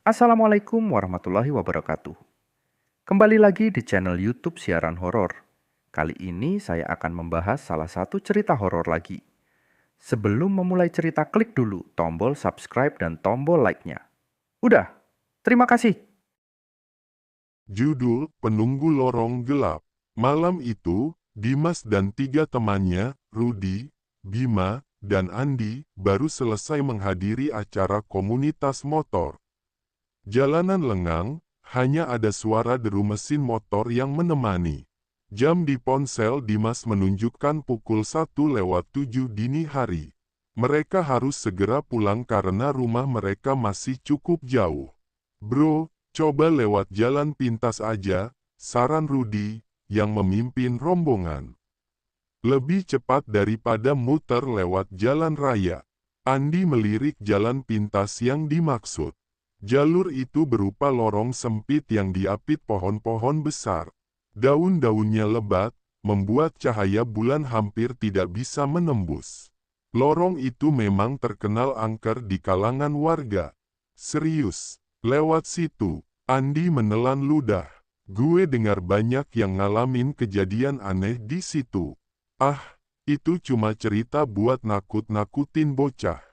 Assalamualaikum warahmatullahi wabarakatuh. Kembali lagi di channel YouTube Siaran Horor. Kali ini saya akan membahas salah satu cerita horor lagi. Sebelum memulai cerita, klik dulu tombol subscribe dan tombol like-nya. Udah, terima kasih. Judul Penunggu Lorong Gelap. Malam itu, Dimas dan tiga temannya, Rudi, Bima, dan Andi, baru selesai menghadiri acara komunitas motor. Jalanan lengang, hanya ada suara deru mesin motor yang menemani. Jam di ponsel Dimas menunjukkan pukul 1:07 dini hari. Mereka harus segera pulang karena rumah mereka masih cukup jauh. Bro, coba lewat jalan pintas aja, saran Rudi, yang memimpin rombongan. Lebih cepat daripada muter lewat jalan raya. Andi melirik jalan pintas yang dimaksud. Jalur itu berupa lorong sempit yang diapit pohon-pohon besar. Daun-daunnya lebat, membuat cahaya bulan hampir tidak bisa menembus. Lorong itu memang terkenal angker di kalangan warga. Serius, lewat situ, Andi menelan ludah. Gue dengar banyak yang ngalamin kejadian aneh di situ. Ah, itu cuma cerita buat nakut-nakutin bocah.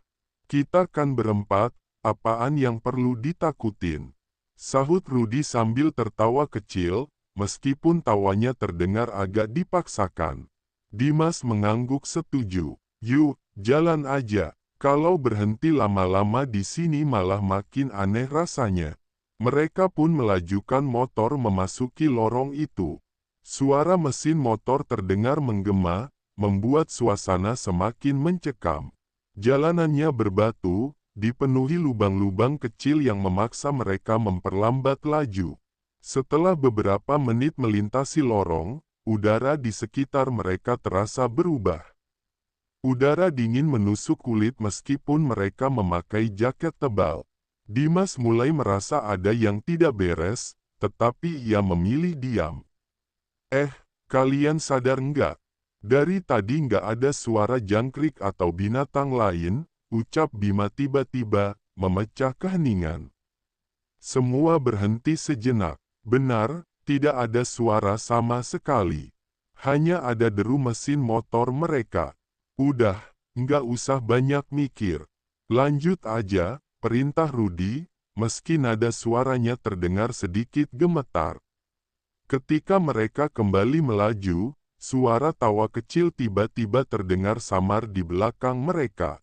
Kita kan berempat, apaan yang perlu ditakutin? Sahut Rudi sambil tertawa kecil, meskipun tawanya terdengar agak dipaksakan. Dimas mengangguk setuju. Yuk, jalan aja. Kalau berhenti lama-lama di sini malah makin aneh rasanya. Mereka pun melajukan motor memasuki lorong itu. Suara mesin motor terdengar menggema, membuat suasana semakin mencekam. Jalanannya berbatu, dipenuhi lubang-lubang kecil yang memaksa mereka memperlambat laju. Setelah beberapa menit melintasi lorong, udara di sekitar mereka terasa berubah. Udara dingin menusuk kulit meskipun mereka memakai jaket tebal. Dimas mulai merasa ada yang tidak beres, tetapi ia memilih diam. Kalian sadar nggak? Dari tadi nggak ada suara jangkrik atau binatang lain, ucap Bima tiba-tiba, memecah keheningan. Semua berhenti sejenak. Benar, tidak ada suara sama sekali. Hanya ada deru mesin motor mereka. Udah, nggak usah banyak mikir. Lanjut aja, perintah Rudi, meski nada suaranya terdengar sedikit gemetar. Ketika mereka kembali melaju, suara tawa kecil tiba-tiba terdengar samar di belakang mereka.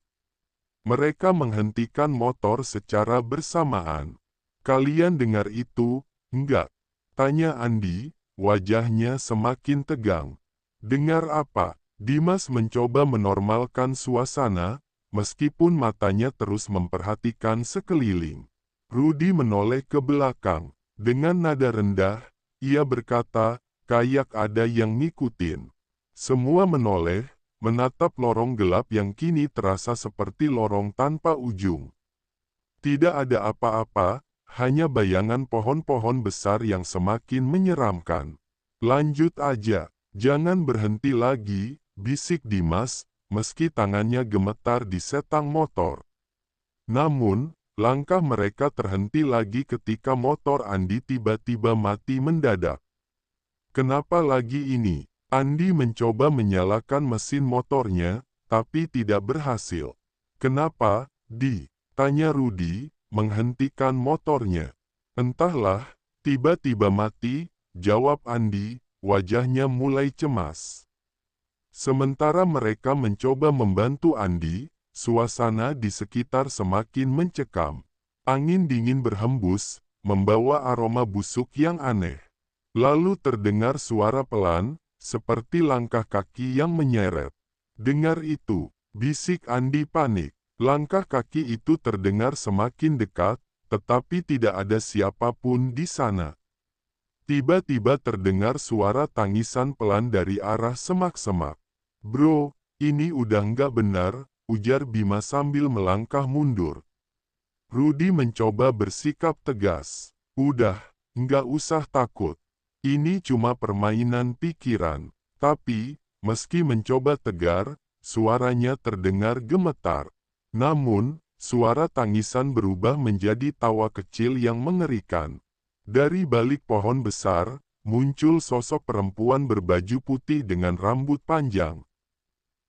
Mereka menghentikan motor secara bersamaan. Kalian dengar itu, enggak? Tanya Andi, wajahnya semakin tegang. Dengar apa? Dimas mencoba menormalkan suasana, meskipun matanya terus memperhatikan sekeliling. Rudi menoleh ke belakang. Dengan nada rendah, ia berkata, kayak ada yang ngikutin. Semua menoleh, menatap lorong gelap yang kini terasa seperti lorong tanpa ujung. Tidak ada apa-apa, hanya bayangan pohon-pohon besar yang semakin menyeramkan. Lanjut aja, jangan berhenti lagi, bisik Dimas, meski tangannya gemetar di setang motor. Namun, langkah mereka terhenti lagi ketika motor Andi tiba-tiba mati mendadak. Kenapa lagi ini? Andi mencoba menyalakan mesin motornya, tapi tidak berhasil. Kenapa, Di? Tanya Rudi, menghentikan motornya. Entahlah, tiba-tiba mati, jawab Andi, wajahnya mulai cemas. Sementara mereka mencoba membantu Andi, suasana di sekitar semakin mencekam. Angin dingin berhembus, membawa aroma busuk yang aneh. Lalu terdengar suara pelan, seperti langkah kaki yang menyeret. Dengar itu, bisik Andi panik. Langkah kaki itu terdengar semakin dekat, tetapi tidak ada siapapun di sana. Tiba-tiba terdengar suara tangisan pelan dari arah semak-semak. Bro, ini udah nggak benar, ujar Bima sambil melangkah mundur. Rudi mencoba bersikap tegas. Udah, nggak usah takut. Ini cuma permainan pikiran. Tapi, meski mencoba tegar, suaranya terdengar gemetar. Namun, suara tangisan berubah menjadi tawa kecil yang mengerikan. Dari balik pohon besar, muncul sosok perempuan berbaju putih dengan rambut panjang.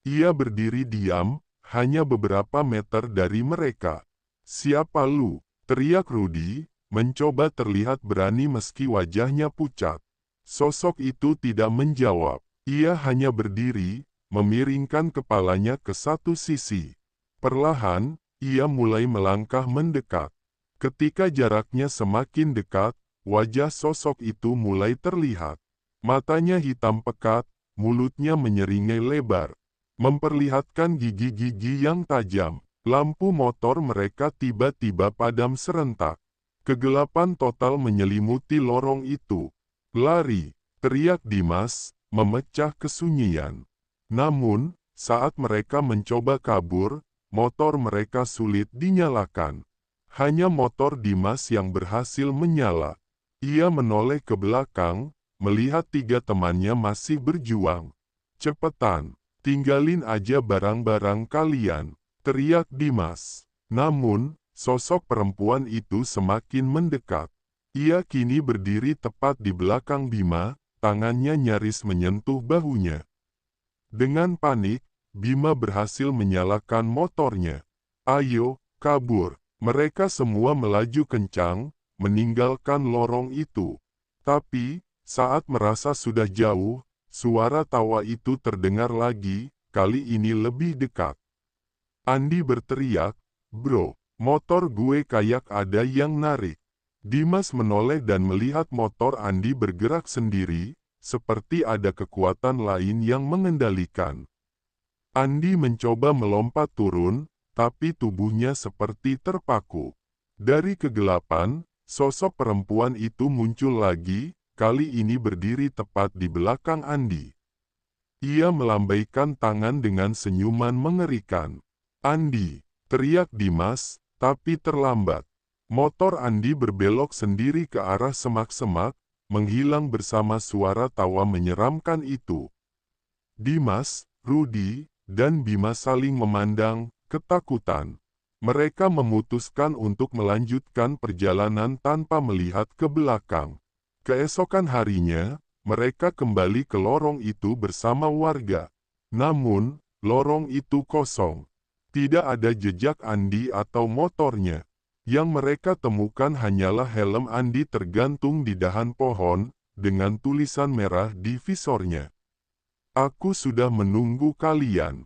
Ia berdiri diam, hanya beberapa meter dari mereka. "Siapa lu?" teriak Rudy, mencoba terlihat berani meski wajahnya pucat. Sosok itu tidak menjawab. Ia hanya berdiri, memiringkan kepalanya ke satu sisi. Perlahan, ia mulai melangkah mendekat. Ketika jaraknya semakin dekat, wajah sosok itu mulai terlihat. Matanya hitam pekat, mulutnya menyeringai lebar, memperlihatkan gigi-gigi yang tajam. Lampu motor mereka tiba-tiba padam serentak. Kegelapan total menyelimuti lorong itu. "Lari!" teriak Dimas, memecah kesunyian. Namun, saat mereka mencoba kabur, motor mereka sulit dinyalakan. Hanya motor Dimas yang berhasil menyala. Ia menoleh ke belakang, melihat tiga temannya masih berjuang. "Cepetan, tinggalin aja barang-barang kalian," teriak Dimas. Namun, sosok perempuan itu semakin mendekat. Ia kini berdiri tepat di belakang Bima, tangannya nyaris menyentuh bahunya. Dengan panik, Bima berhasil menyalakan motornya. "Ayo, kabur!" Mereka semua melaju kencang, meninggalkan lorong itu. Tapi, saat merasa sudah jauh, suara tawa itu terdengar lagi, kali ini lebih dekat. Andi berteriak, "Bro, motor gue kayak ada yang narik." Dimas menoleh dan melihat motor Andi bergerak sendiri, seperti ada kekuatan lain yang mengendalikan. Andi mencoba melompat turun, tapi tubuhnya seperti terpaku. Dari kegelapan, sosok perempuan itu muncul lagi, kali ini berdiri tepat di belakang Andi. Ia melambaikan tangan dengan senyuman mengerikan. "Andi!" teriak Dimas, tapi terlambat. Motor Andi berbelok sendiri ke arah semak-semak, menghilang bersama suara tawa menyeramkan itu. Dimas, Rudy, dan Bima saling memandang, ketakutan. Mereka memutuskan untuk melanjutkan perjalanan tanpa melihat ke belakang. Keesokan harinya, mereka kembali ke lorong itu bersama warga. Namun, lorong itu kosong. Tidak ada jejak Andi atau motornya. Yang mereka temukan hanyalah helm Andi tergantung di dahan pohon, dengan tulisan merah di visornya. "Aku sudah menunggu kalian."